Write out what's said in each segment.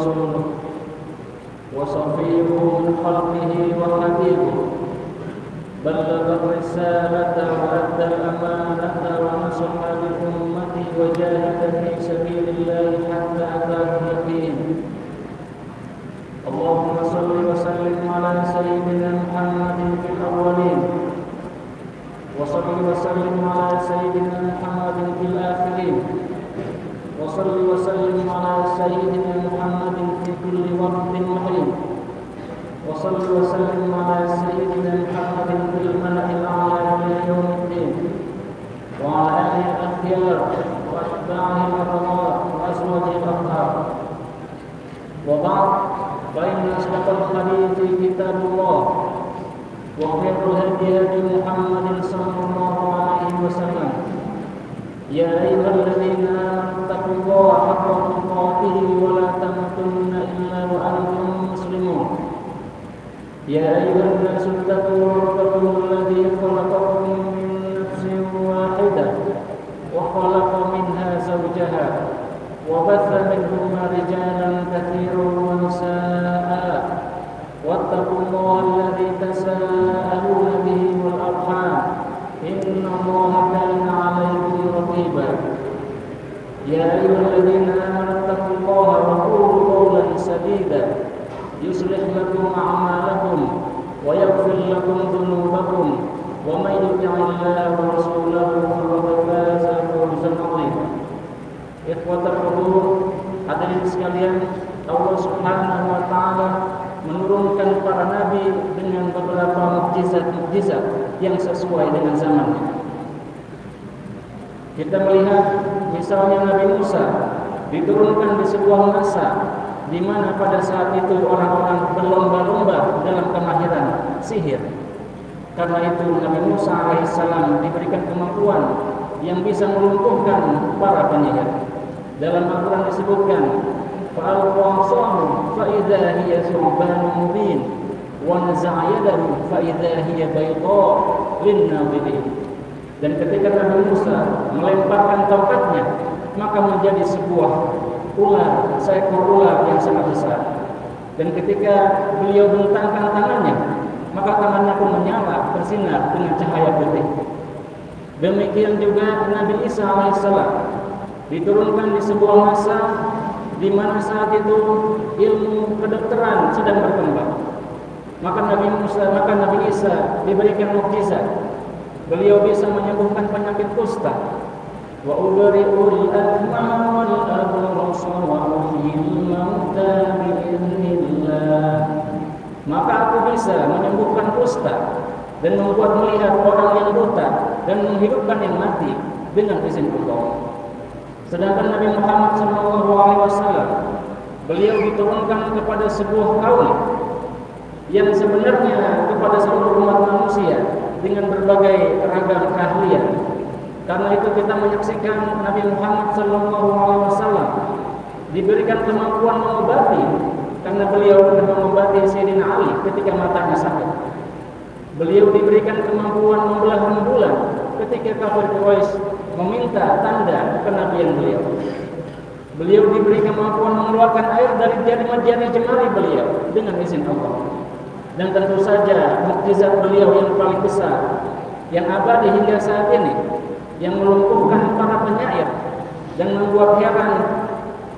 ورسوله وصفيه من خلقه وحبيبه بلغ الرسالة وأدى الأمانة ونصح للأمة وجاهد في سبيل الله حتى أتاه اليقين. اللهم صل وسلم على سيدنا محمد في الأولين وصل وسلم على سيدنا محمد في الآخرين وصل وسلم على سيدنا محمد في كل وقت وحين وصل وسلم على سيدنا محمد في الملأ الأعلى إلى يوم الدين وعلى آله الأخيار وأتباعه الأبرار وأزواجه الأطهار. وبعد، فإن أصدق الحديث كتاب الله وخير الهدي هدي محمد صلى الله عليه وسلم. يا أيها الذين آمنوا اتقوا الله حق تقاته ولا تموتن إلا وأنتم مسلمون. يا أيها الناس اتقوا ربكم الذي خلقكم من نفس واحدة وخلق منها زوجها وبث منهما رجالا كثيرا ونساء واتقوا الله الذي تساءلون به والأرحام إن الله كان عليكم رقيبا. يا أيها الذين آمنوا اتقوا الله وقولوا قولا سديدا يصلح لكم أعمالكم ويغفر لكم ذنوبكم ومن يطع الله ورسوله فقد فاز فوزا عظيما. Ikhwatal hudhur, hadirin sekalian, Allah Subhanahu wa taala menurunkan para nabi dengan beberapa mukjizat yang sesuai dengan zamannya. Kita melihat misalnya Nabi Musa diturunkan di sebuah masa di mana pada saat itu orang-orang berlomba-lomba dalam kemahiran sihir. Karena itu Nabi Musa alaihissalam diberikan kemampuan yang bisa melumpuhkan para penyihir. Dalam Al-Quran disebutkan, فَأَلْقَى عَصَاهُ فَإِذَا هِيَ ثُعْبَانٌ مُبِينٌ وَنَزَعَ يَدَهُ فَإِذَا هِيَ بَيْضَاءُ لِلنَّاظِرِينَ. Dan ketika Nabi Musa melemparkan tongkatnya, maka menjadi sebuah ular, seekor ular yang sangat besar. Dan ketika beliau bentangkan tangannya, maka tangannya pun menyala bersinar dengan cahaya putih. Demikian juga Nabi Isa alaihissalam diturunkan di sebuah masa di mana saat itu ilmu kedokteran sedang berkembang. Maka Nabi Isa diberikan mukjizat. Beliau bisa menyembuhkan penyakit kusta. Wa ubri'ul akmaha wal abrasa wa uhyil mauta bi'iznillah. Maka aku bisa menyembuhkan kusta dan membuat melihat orang yang buta dan menghidupkan yang mati dengan izin Allah. Sedangkan Nabi Muhammad SAW, beliau diturunkan kepada sebuah kaum yang sebenarnya kepada seluruh umat manusia dengan berbagai ragam keahlian. Karena itu kita menyaksikan Nabi Muhammad SAW diberikan kemampuan mengobati, karena beliau pernah mengobati Sayyidina Ali ketika matanya sakit. Beliau diberikan kemampuan membelah rembulan ketika kafir Quraisy meminta tanda kenabian beliau. Beliau diberi kemampuan mengeluarkan air dari jari-jari jemari beliau dengan izin Allah. Dan tentu saja mukjizat beliau yang paling besar, yang abadi hingga saat ini, yang melumpuhkan para penyair dan membuat heran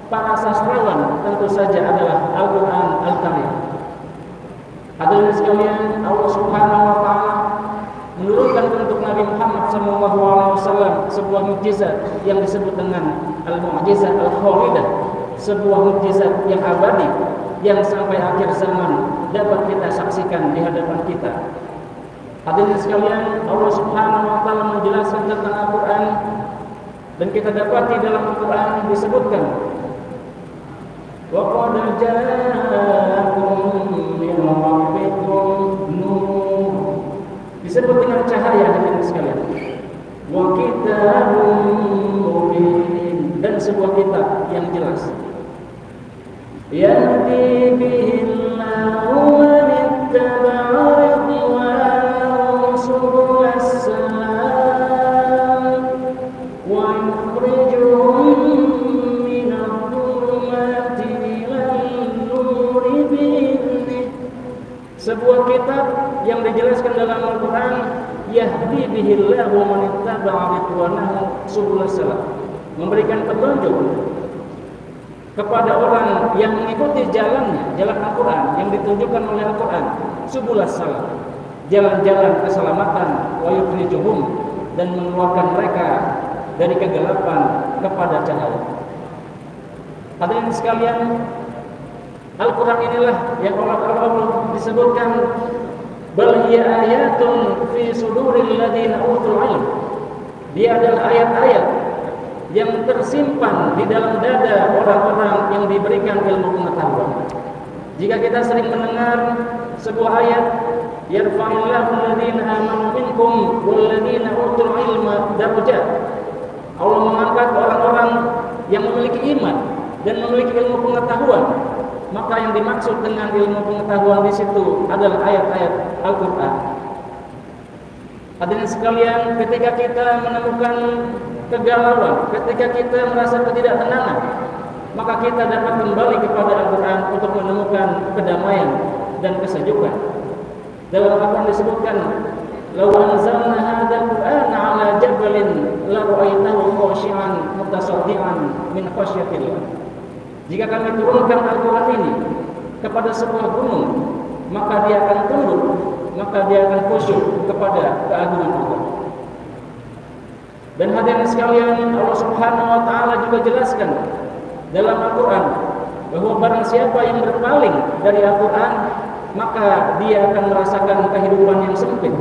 para sastrawan, tentu saja adalah Al-Quran Al-Karim. Hadirin sekalian, Allah Subhanahu wa taala menurunkan untuk Nabi Muhammad SAW sebuah mukjizat yang disebut dengan Al-Mu'jizat Al-Khalidah, sebuah mukjizat yang abadi yang sampai akhir zaman dapat kita saksikan di hadapan kita. Hadirin sekalian, Allah Subhanahu wa taala menjelaskan tentang Al-Qur'an dan kita dapati dalam Al-Qur'an disebutkan wa qad ja'akum min rabbikum nur, disebut dengan cahaya. Hadirin sekalian, wa kitabun mubin, dan sebuah kitab yang jelas. Yahdi bihillahu man ittaba'a ridwanahu subulas salam wa yukhrijuhum minadh dhulumati ilal sebuah kitab yang dijelaskan dalam Al-Quran, yahdi bihillahu man ittaba'a ridwanahu subulas salam, memberikan petunjuk kepada orang yang mengikuti jalannya, jalan Al-Quran yang ditunjukkan oleh Al-Quran, subulas salam, jalan-jalan keselamatan, wa yukhrijuhum, dan mengeluarkan mereka dari kegelapan kepada cahaya. Hadirin sekalian, Al-Quran inilah yang oleh Allah disebutkan bal hiya ayatun fi suduril ladzina utul ilm. Dia adalah ayat-ayat yang tersimpan di dalam dada orang-orang yang diberikan ilmu pengetahuan. Jika kita sering mendengar sebuah ayat, yarfa'illahu alladzina amanu minkum wal ladzina utul ilma darajat. Allah mengangkat orang-orang yang memiliki iman dan memiliki ilmu pengetahuan. Maka yang dimaksud dengan ilmu pengetahuan di situ adalah ayat-ayat Al-Quran. Hadirin sekalian, ketika kita menemukan kegalauan, ketika kita merasa ketidaktenangan, maka kita dapat kembali kepada Al-Quran untuk menemukan kedamaian dan kesejukan. Dalam Al-Quran disebutkan, "Law anzalna hadzal Qur'ana 'ala jabalin la ra'aitahu khashi'an mutasaddian min khasyatillah." Jika kami turunkan Al-Quran ini kepada sebuah gunung, maka dia akan tunduk, maka dia akan khusyuk kepada keagungan Allah. Dan hadirin sekalian, Allah Subhanahu wa taala juga jelaskan dalam Al-Quran bahwa barang siapa yang berpaling dari Al-Quran, maka dia akan merasakan kehidupan yang sempit.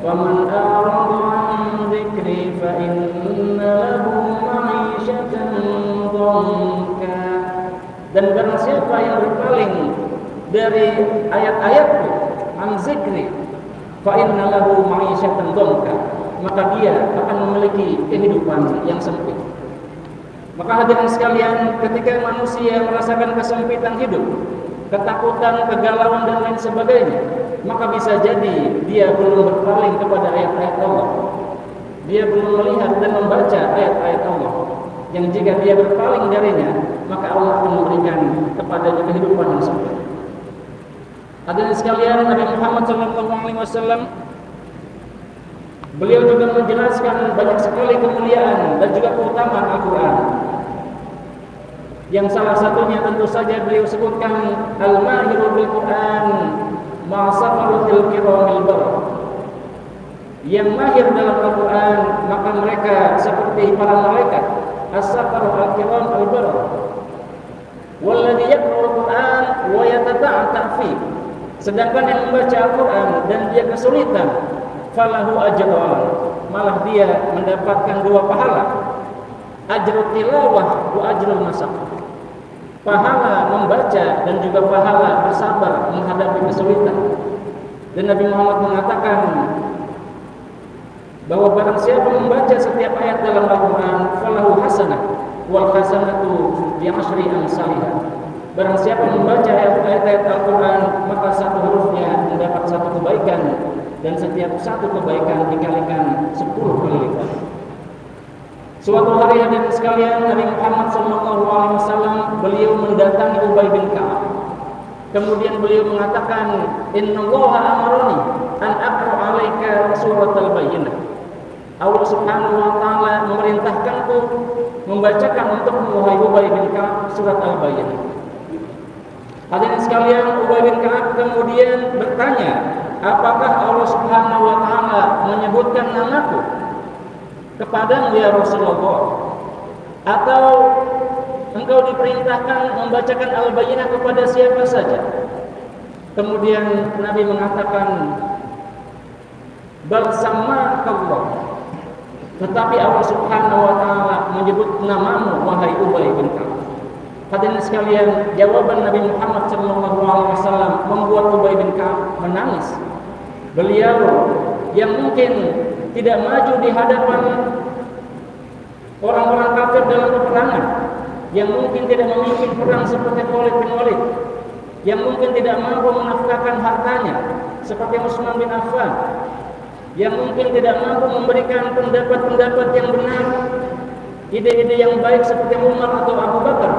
Wa man a'rada 'an dzikri fa inna lahu ma'isyatan dhanka. Dan barang siapa yang berpaling dari ayat-ayatku, an zikri, fa inna lahu ma'isyatan dhanka, maka dia akan memiliki kehidupan yang sempit. Maka hadirin sekalian, ketika manusia merasakan kesempitan hidup, ketakutan, kegalauan dan lain sebagainya, maka bisa jadi dia belum berpaling kepada ayat-ayat Allah. Dia belum melihat dan membaca ayat-ayat Allah, yang jika dia berpaling darinya, maka Allah akan memberikan kepadanya kehidupan yang sempit. Hadirin sekalian, Nabi Muhammad SAW, beliau juga menjelaskan banyak sekali kemuliaan dan juga keutamaan Al-Quran. Yang salah satunya tentu saja beliau sebutkan al-mahiru bil Quran ma'asafarutil kiramil barah. Yang mahir dalam Al-Quran, maka mereka seperti para malaikat as-safaru al-kiram al-barah. Walladhi yaqra'ul Quran wa yatata'ta fi. Sedangkan yang membaca Al-Quran dan dia kesulitan, falahu ajran, malah dia mendapatkan dua pahala. Ajrul tilawah wa ajrul nasab. Pahala membaca dan juga pahala bersabar menghadapi kesulitan. Dan Nabi Muhammad mengatakan bahwa barang siapa membaca setiap ayat dalam Al-Quran, falahu hasanah wal hasanatu bi asyri amsalihha. Barang siapa membaca ayat-ayat Al-Quran, maka satu hurufnya mendapat satu kebaikan, dan setiap satu kebaikan dikalikan 10 kali lipat. Suatu hari hadirin sekalian, Nabi Muhammad SAW beliau mendatangi Ubay bin Ka'ab. Kemudian beliau mengatakan, "Innallaha amarani an aqra 'alaika surat al-Bayyinah." Allah Subhanahu wa taala memerintahkanku membacakan untukmu wahai Ubay bin Ka'ab surat al-Bayyinah. Hadirin sekalian, Ubay bin Ka'ab kemudian bertanya, "Apakah Allah Subhanahu wa taala menyebutkan namaku kepadamu ya Rasulullah, atau engkau diperintahkan membacakan Al-Bayyinah kepada siapa saja?" Kemudian Nabi mengatakan, "Bal sammakallah." Tetapi Allah Subhanahu wa taala menyebut namamu wahai Ubay bin Ka'ab. Hadirin sekalian, jawaban Nabi Muhammad SAW membuat Ubay bin Ka'ab menangis. Beliau yang mungkin tidak maju di hadapan orang-orang kafir dalam peperangan, yang mungkin tidak memimpin perang seperti Khalid bin Walid, yang mungkin tidak mampu menafkahkan hartanya seperti Utsman bin Affan, yang mungkin tidak mampu memberikan pendapat-pendapat yang benar, ide-ide yang baik seperti Umar atau Abu Bakar.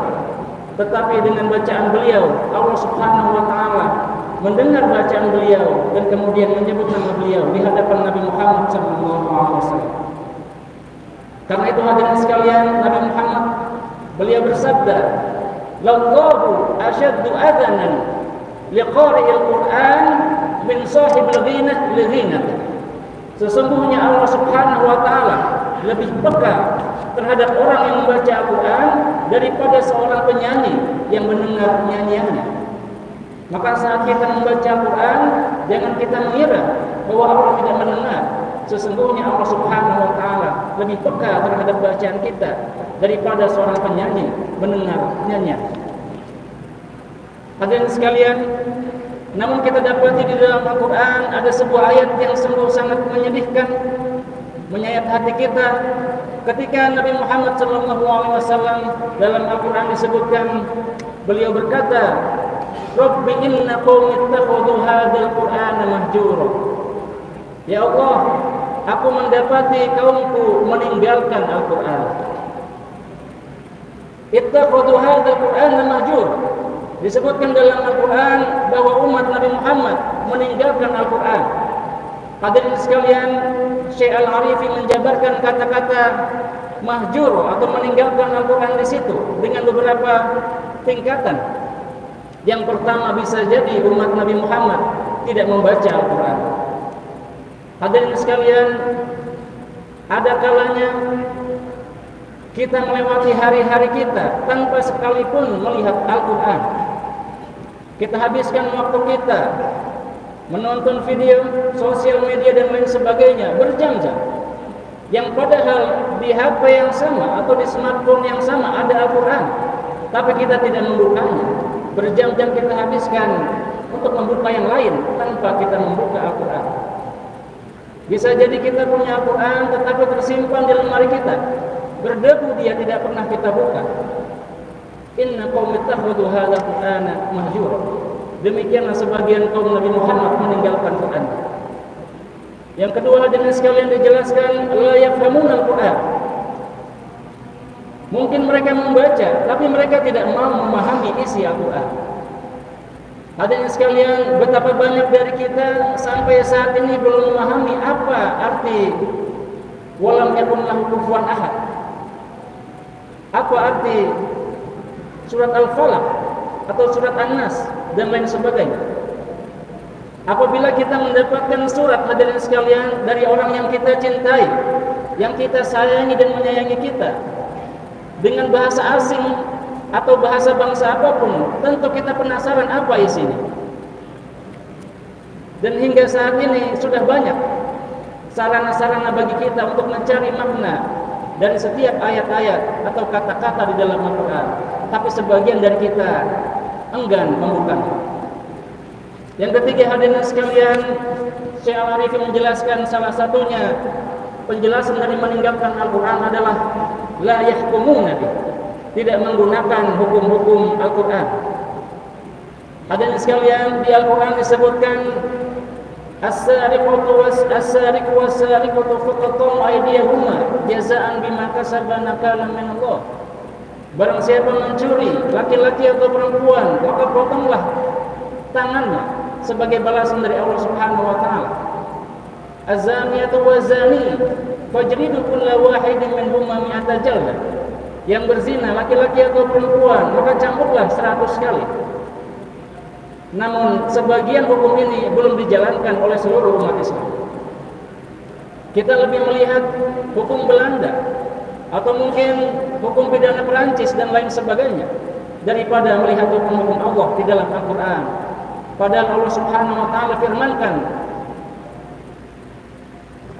Tetapi dengan bacaan beliau, Allah Subhanahu wa taala mendengar bacaan beliau dan kemudian menyebut nama beliau di hadapan Nabi Muhammad SAW. Karena itu hadirin sekalian, Nabi Muhammad beliau bersabda, "Lallahu asyaddu adhanan liqari'il Qur'an min sahibil ghinah li ghinah." Sesungguhnya Allah Subhanahu wa taala lebih peka terhadap orang yang membaca Al-Qur'an daripada seorang penyanyi yang mendengar nyanyiannya. Maka saat kita membaca Al-Quran, jangan kita mengira bahwa Allah tidak mendengar. Sesungguhnya Allah Subhanahu wa taala lebih peka terhadap bacaan kita daripada seorang penyanyi mendengar nyanyian. Hadirin sekalian, namun kita dapati di dalam Al-Quran ada sebuah ayat yang sungguh sangat menyedihkan, menyayat hati kita. Ketika Nabi Muhammad SAW dalam Al-Quran disebutkan, beliau berkata, "Rabbi inna qaumi ittakhadhu hadzal Qur'ana mahjura." Ya Allah, aku mendapati kaumku meninggalkan Al-Qur'an. Ittakhadhu hadzal Qur'ana mahjura. Disebutkan dalam Al-Qur'an bahwa umat Nabi Muhammad meninggalkan Al-Qur'an. Hadirin sekalian, Syekh Al-Arifi menjabarkan kata-kata mahjur atau meninggalkan Al-Qur'an di situ dengan beberapa tingkatan. Yang pertama, bisa jadi umat Nabi Muhammad tidak membaca Al-Quran. Hadirin sekalian, ada kalanya kita melewati hari-hari kita tanpa sekalipun melihat Al-Quran. Kita habiskan waktu kita menonton video, sosial media dan lain sebagainya berjam-jam. Yang padahal di HP yang sama atau di smartphone yang sama ada Al-Quran, tapi kita tidak membukanya. Berjam-jam kita habiskan untuk membuka yang lain tanpa kita membuka Al-Quran. Bisa jadi kita punya Al-Quran tetapi tersimpan di lemari kita, berdebu dia, tidak pernah kita buka. Inna qaumi ittakhadhu hadzal Qur'ana mahjura. Demikianlah sebagian kaum Nabi Muhammad meninggalkan Quran. Yang kedua, dengan sekalian dijelaskan, la yafhamuna Al-Quran. Mungkin mereka membaca, tapi mereka tidak mau memahami isi Al-Quran. Hadirin sekalian, betapa banyak dari kita sampai saat ini belum memahami apa arti walam yakun lahu kufuwan ahad. Apa arti surat Al-Falaq atau surat An-Nas dan lain sebagainya. Apabila kita mendapatkan surat, hadirin sekalian, dari orang yang kita cintai, yang kita sayangi dan menyayangi kita, dengan bahasa asing atau bahasa bangsa apapun, tentu kita penasaran apa isinya. Dan hingga saat ini sudah banyak sarana-sarana bagi kita untuk mencari makna dari setiap ayat-ayat atau kata-kata di dalam Al-Quran, tapi sebagian dari kita enggan membukanya. Yang ketiga, hadirin sekalian, Syekh Al-Arifi menjelaskan salah satunya penjelasan dari meninggalkan Al-Quran adalah la yahkumuna bih, tidak menggunakan hukum-hukum Al-Quran. Hadirin sekalian, di Al-Quran disebutkan as-sariqatu was-sariqatu faqatu aydiyahuma jazaan bima kasaba nakalan min Allah. Barang siapa mencuri, laki-laki atau perempuan, maka potonglah tangannya sebagai balasan dari Allah Subhanahu wa taala. Az-zaniyatu waz-zani fajridu kulla wahidin minhuma mi'ata jaldah. Yang berzina, laki-laki atau perempuan, maka cambuklah 100 kali. Namun sebagian hukum ini belum dijalankan oleh seluruh umat Islam. Kita lebih melihat hukum Belanda atau mungkin hukum pidana Perancis dan lain sebagainya daripada melihat hukum-hukum Allah di dalam Al-Quran. Padahal Allah Subhanahu wa taala firmankan,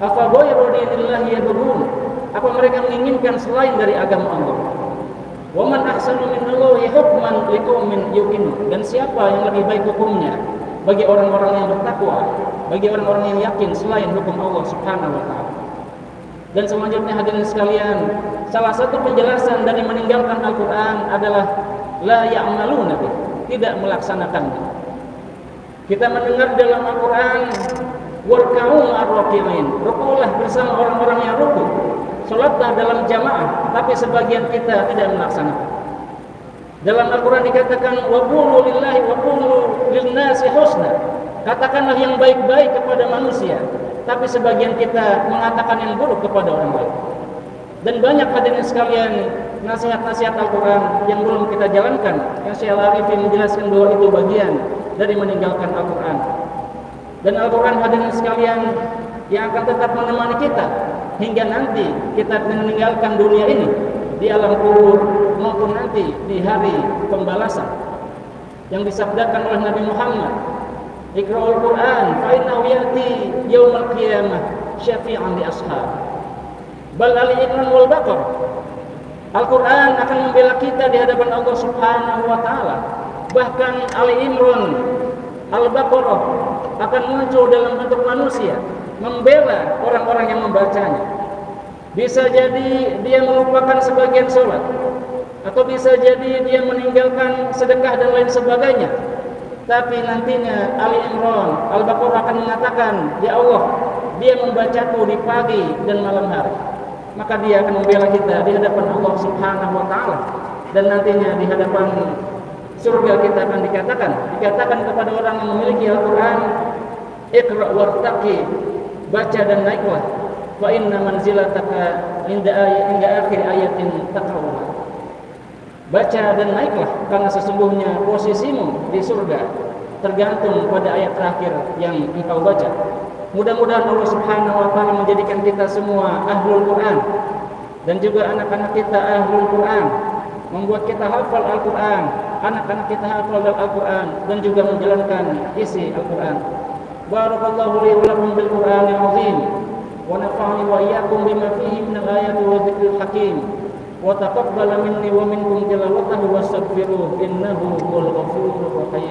afa ghayra dinillahi yabghun, apa mereka menginginkan selain dari agama Allah? Wa man ahsanu minallahi hukman liqaumin yuqinun, dan siapa yang lebih baik hukumnya bagi orang-orang yang bertakwa, bagi orang-orang yang yakin selain hukum Allah Subhanahu wa taala. Dan selanjutnya, hadirin sekalian, salah satu penjelasan dari meninggalkan Al-Quran adalah la ya'maluna bih, tidak melaksanakannya. Kita mendengar dalam Al-Quran, warka'u ma'ar-raki'in, ruku'lah bersama orang-orang yang ruku', salatlah dalam jamaah, tapi sebagian kita tidak melaksanakan. Dalam Al-Quran dikatakan wa qulu lillahi wa qulu lin-nasi husna. Katakanlah yang baik-baik kepada manusia, tapi sebagian kita mengatakan yang buruk kepada orang lain. Dan banyak hadirin sekalian nasihat-nasihat Al-Quran yang belum kita jalankan. Yang Syekh Al-Arifin menjelaskan bahwa itu bagian dari meninggalkan Al-Quran. Dan Al-Quran hadirin sekalian yang akan tetap menemani kita hingga nanti kita meninggalkan dunia ini, di alam kubur maupun nanti di hari pembalasan. Yang disabdakan oleh Nabi Muhammad, Iqra'ul Quran fa innahu ya'ti yaumal qiyamah syafi'an li ashab. Bal Ali Imran wal Baqarah. Al-Quran akan membela kita di hadapan Allah Subhanahu wa taala. Bahkan Ali Imran, Al-Baqarah akan muncul dalam bentuk manusia membela orang-orang yang membacanya. Bisa jadi dia melupakan sebagian sholat, atau bisa jadi dia meninggalkan sedekah dan lain sebagainya. Tapi nantinya Ali Imran, Al-Baqarah akan mengatakan, ya Allah, dia membacaku di pagi dan malam hari. Maka dia akan membela kita di hadapan Allah Subhanahu wa taala. Dan nantinya di hadapan surga kita akan dikatakan kepada orang yang memiliki Al-Quran, Iqra' wartaqi, baca dan naiklah, fa inna manzilataka inda akhir ayatin taqra'uha. Baca dan naiklah, karena sesungguhnya posisimu di surga tergantung pada ayat terakhir yang engkau baca. Mudah-mudahan Allah Subhanahu wa taala menjadikan kita semua ahlul Quran dan juga anak-anak kita ahlul Quran, membuat kita hafal Al-Quran, anak-anak kita hafal Al-Quran dan juga menjalankan isi Al-Quran. Barakallahu li wa lakum bil Qur'anil azim wa nafa'ani wa iyyakum bima fihi minal ayati wa dzikril hakim wa taqabbala minni wa minkum tilawatahu wastaghfiruh innahu huwal ghafurur rahim.